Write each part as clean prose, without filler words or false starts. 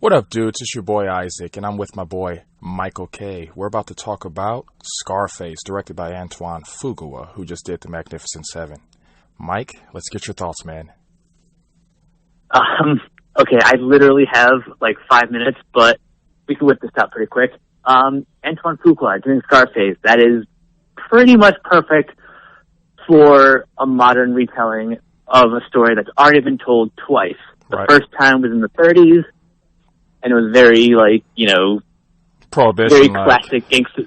What up, dudes? It's your boy Isaac, and I'm with my boy Michael K. We're about to talk about Scarface, directed by Antoine Fuqua, who just did The Magnificent Seven. Mike, let's get your thoughts, man. Okay, I literally have like 5 minutes, but we can whip this out pretty quick. Antoine Fuqua doing Scarface, that is pretty much perfect for a modern retelling of a story that's already been told twice. The first time was in the 30s, and it was very, like, you know, Prohibition, very classic gangster.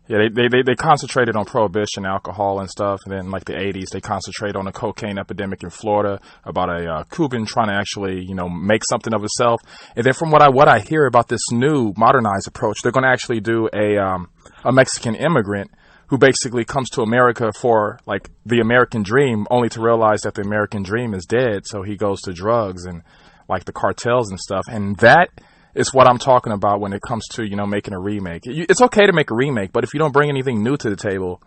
Yeah, they concentrated on prohibition, alcohol and stuff, and then like the 80s, they concentrated on a cocaine epidemic in Florida about a Cuban trying to actually, you know, make something of himself. And then from what I hear about this new modernized approach, they're going to actually do a Mexican immigrant who basically comes to America for like the American dream, only to realize that the American dream is dead. So he goes to drugs and like the cartels and stuff, and that is what I'm talking about when it comes to, you know, making a remake. It's okay to make a remake, but if you don't bring anything new to the table,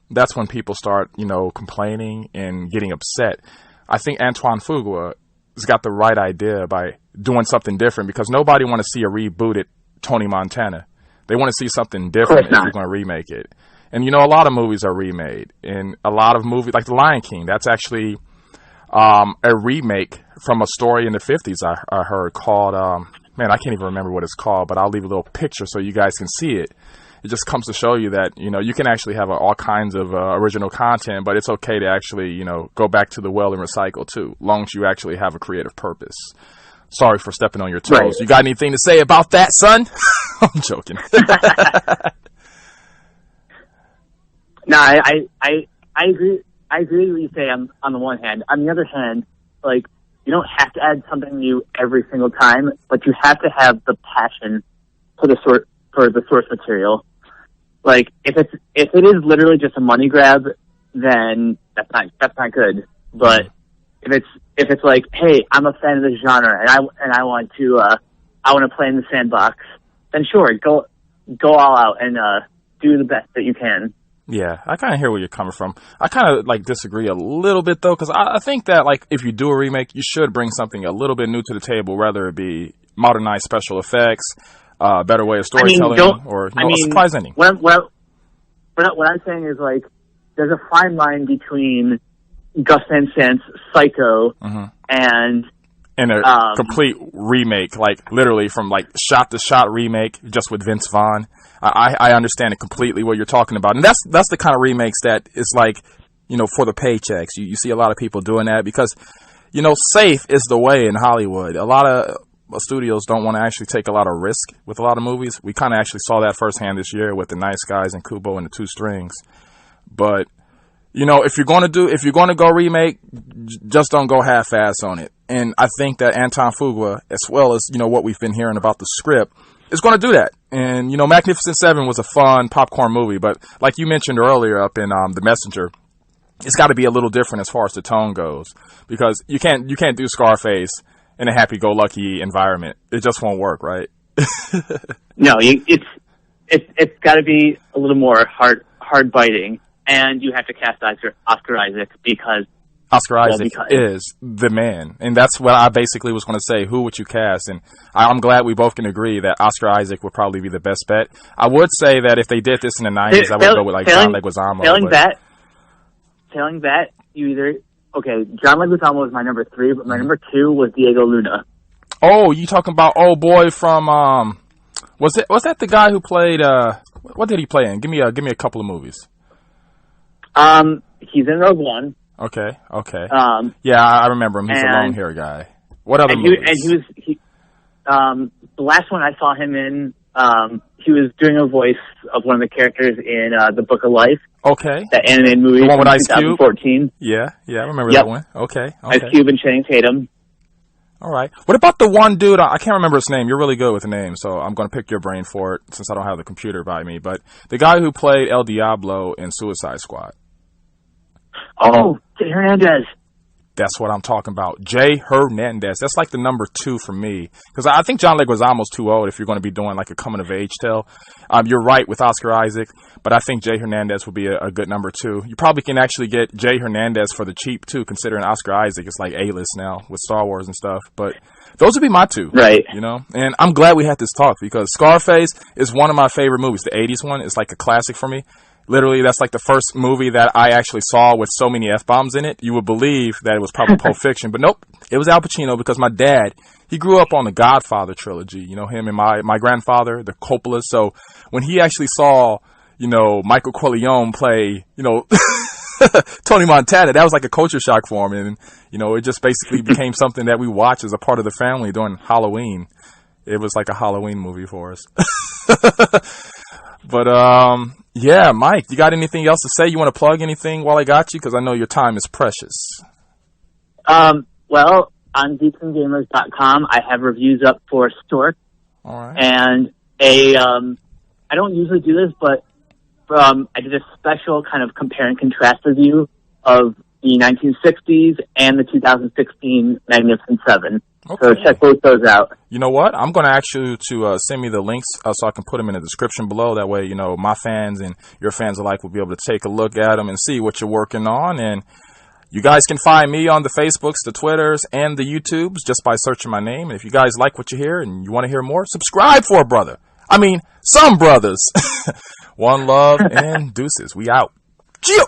that's when people start, you know, complaining and getting upset. I think Antoine Fuqua has got the right idea by doing something different, because nobody want to see a rebooted Tony Montana. They want to see something different if you're going to remake it. And, you know, a lot of movies are remade. And a lot of movies, like The Lion King, that's actually a remake from a story in the 50s I heard called... man, I can't even remember what it's called, but I'll leave a little picture so you guys can see it. It just comes to show you that, you know, you can actually have all kinds of original content, but it's okay to actually, you know, go back to the well and recycle too, long as you actually have a creative purpose. Sorry for stepping on your toes. Right. You got anything to say about that, son? I'm joking. No, I agree. I agree with what you say on the one hand. On the other hand, like, you don't have to add something new every single time, but you have to have the passion for the source material. Like, if it is literally just a money grab, then that's not good. But if it's like, hey, I'm a fan of this genre and I want to play in the sandbox, then sure, go all out and do the best that you can. Yeah, I kind of hear where you're coming from. I kind of like disagree a little bit though, because I think that like if you do a remake, you should bring something a little bit new to the table, whether it be modernized special effects, better way of storytelling, or a surprise ending. What I'm saying is, like, there's a fine line between Gus Van Sant's Psycho and a complete remake, like literally from like shot to shot remake, just with Vince Vaughn. I understand it completely what you're talking about, and that's the kind of remakes that is like, you know, for the paychecks. You see a lot of people doing that because, you know, safe is the way in Hollywood. A lot of studios don't want to actually take a lot of risk with a lot of movies. We kind of actually saw that firsthand this year with The Nice Guys and Kubo and the Two Strings. But, you know, if you're going to go remake, just don't go half-ass on it. And I think that Antoine Fuqua, as well as, you know, what we've been hearing about the script, is going to do that. And, you know, Magnificent Seven was a fun popcorn movie, but like you mentioned earlier up in The Messenger, it's got to be a little different as far as the tone goes, because you can't do Scarface in a happy-go-lucky environment. It just won't work, right? No, it's got to be a little more hard biting, and you have to cast Oscar Isaac because Oscar Isaac is the man. And that's what I basically was going to say. Who would you cast? And I'm glad we both can agree that Oscar Isaac would probably be the best bet. I would say that if they did this in the 90s, I would go with like John Leguizamo. Failing that, you either... Okay, John Leguizamo was my number 3, but my number 2 was Diego Luna. Oh, you talking about old boy from... Was that the guy who played... what did he play in? Give me a couple of movies. He's in Rogue One. Okay. Yeah, I remember him. He's a long hair guy. What other movies? The last one I saw him in, he was doing a voice of one of the characters in The Book of Life. Okay. That animated movie the one with Ice 2014. Cube? Yeah, I remember that one. Okay. Ice Cube and Channing Tatum. All right. What about the one dude? I can't remember his name. You're really good with the name, so I'm going to pick your brain for it since I don't have the computer by me. But the guy who played El Diablo in Suicide Squad. Oh, Hernandez. That's what I'm talking about. Jay Hernandez. That's like the number 2 for me. Because I think John Leguizamo's too old if you're going to be doing like a coming-of-age tale. You're right with Oscar Isaac, but I think Jay Hernandez would be a good number 2. You probably can actually get Jay Hernandez for the cheap, too, considering Oscar Isaac is like A-list now with Star Wars and stuff. But those would be my 2. Right. You know? And I'm glad we had this talk because Scarface is one of my favorite movies. The 80s one is like a classic for me. Literally, that's like the first movie that I actually saw with so many F-bombs in it. You would believe that it was probably Pulp Fiction, but nope. It was Al Pacino because my dad, he grew up on the Godfather trilogy. You know, him and my grandfather, the Coppolas. So when he actually saw, you know, Michael Corleone play, you know, Tony Montana, that was like a culture shock for him. And, you know, it just basically became something that we watched as a part of the family during Halloween. It was like a Halloween movie for us. But, yeah, Mike, you got anything else to say? You want to plug anything while I got you? Because I know your time is precious. Well, on geeksandgamers.com, I have reviews up for Stork. All right. And I don't usually do this, but I did a special kind of compare and contrast review of the 1960s and the 2016 Magnificent Seven. Okay. So check both those out. You know what? I'm going to ask you to send me the links so I can put them in the description below. That way, you know, my fans and your fans alike will be able to take a look at them and see what you're working on. And you guys can find me on the Facebooks, the Twitters, and the YouTubes just by searching my name. And if you guys like what you hear and you want to hear more, subscribe for a brother. I mean, some brothers. One love and deuces. We out. Chill.